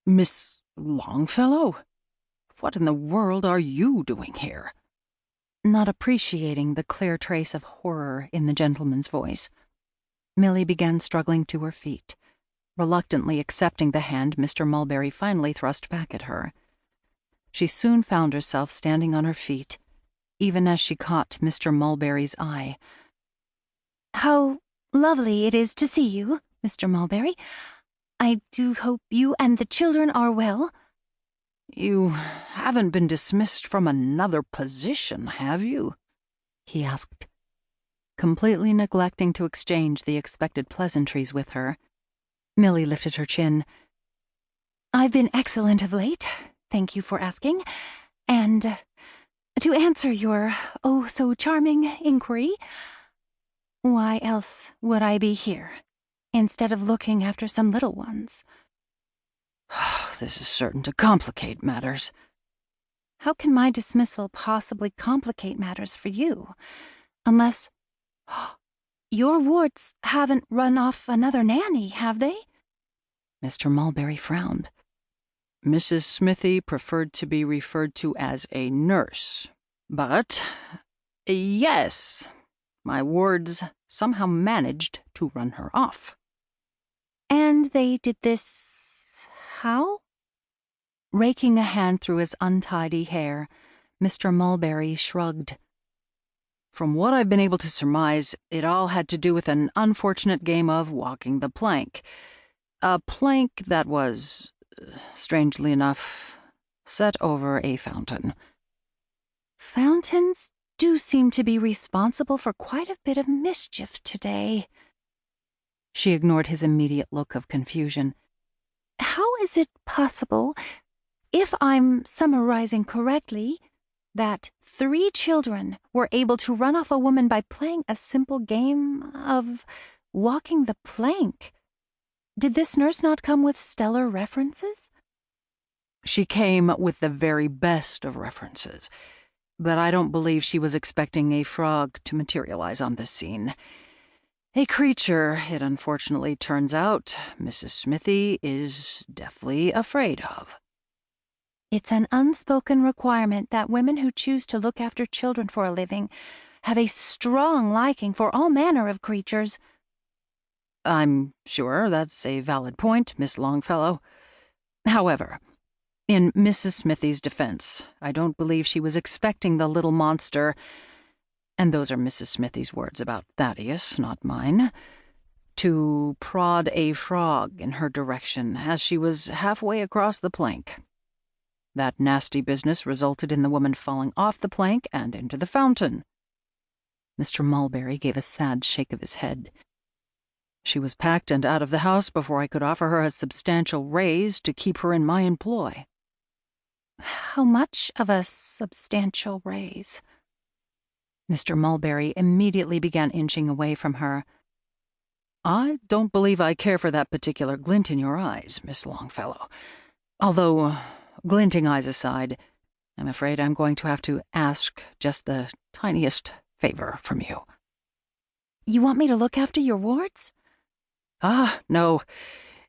Miss Longfellow? What in the world are you doing here?" Not appreciating the clear trace of horror in the gentleman's voice, Millie began struggling to her feet, reluctantly accepting the hand Mr. Mulberry finally thrust back at her. She soon found herself standing on her feet, even as she caught Mr. Mulberry's eye. "How lovely it is to see you, Mr. Mulberry. I do hope you and the children are well." "You haven't been dismissed from another position, have you?" he asked, completely neglecting to exchange the expected pleasantries with her. Millie lifted her chin. "I've been excellent of late, thank you for asking, and to answer your oh-so-charming inquiry, why else would I be here, instead of looking after some little ones?" "This is certain to complicate matters." "How can my dismissal possibly complicate matters for you, unless your wards haven't run off another nanny, have they?" Mr. Mulberry frowned. "Mrs. Smithy preferred to be referred to as a nurse, but yes, my wards somehow managed to run her off." "And they did this how?" Raking a hand through his untidy hair, Mr. Mulberry shrugged. "From what I've been able to surmise, it all had to do with an unfortunate game of walking the plank. A plank that was, strangely enough, set over a fountain." "Fountains do seem to be responsible for quite a bit of mischief today." She ignored his immediate look of confusion. "How is it possible, if I'm summarizing correctly, that 3 children were able to run off a woman by playing a simple game of walking the plank? Did this nurse not come with stellar references?" "She came with the very best of references, but I don't believe she was expecting a frog to materialize on the scene. A creature, it unfortunately turns out, Mrs. Smithy is deathly afraid of." "It's an unspoken requirement that women who choose to look after children for a living have a strong liking for all manner of creatures." "I'm sure that's a valid point, Miss Longfellow. However, in Mrs. Smithy's defense, I don't believe she was expecting the little monster, and those are Mrs. Smithy's words about Thaddeus, not mine, to prod a frog in her direction as she was halfway across the plank. That nasty business resulted in the woman falling off the plank and into the fountain." Mr. Mulberry gave a sad shake of his head. "She was packed and out of the house before I could offer her a substantial raise to keep her in my employ." "How much of a substantial raise?" Mr. Mulberry immediately began inching away from her. "I don't believe I care for that particular glint in your eyes, Miss Longfellow. Although, glinting eyes aside, I'm afraid I'm going to have to ask just the tiniest favor from you." "You want me to look after your wards?" No,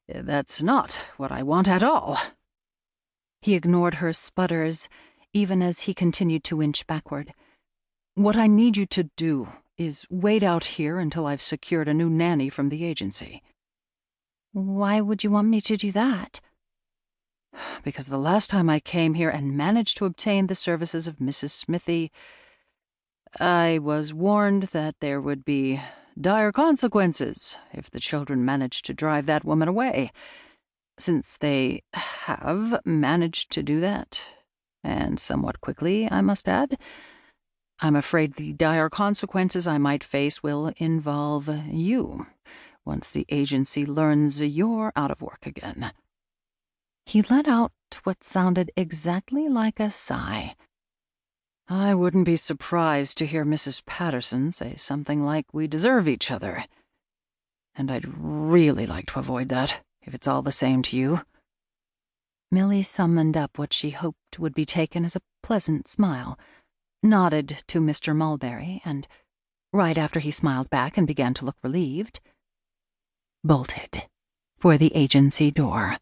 that's not what I want at all." He ignored her sputters, even as he continued to inch backward. "What I need you to do is wait out here until I've secured a new nanny from the agency." "Why would you want me to do that?" "Because the last time I came here and managed to obtain the services of Mrs. Smithy, I was warned that there would be dire consequences if the children managed to drive that woman away. Since they have managed to do that, and somewhat quickly, I must add, I'm afraid the dire consequences I might face will involve you once the agency learns you're out of work again." He let out what sounded exactly like a sigh. "I wouldn't be surprised to hear Mrs. Peterson say something like we deserve each other. And I'd really like to avoid that, if it's all the same to you." Millie summoned up what she hoped would be taken as a pleasant smile, nodded to Mr. Mulberry, and, right after he smiled back and began to look relieved, bolted for the agency door.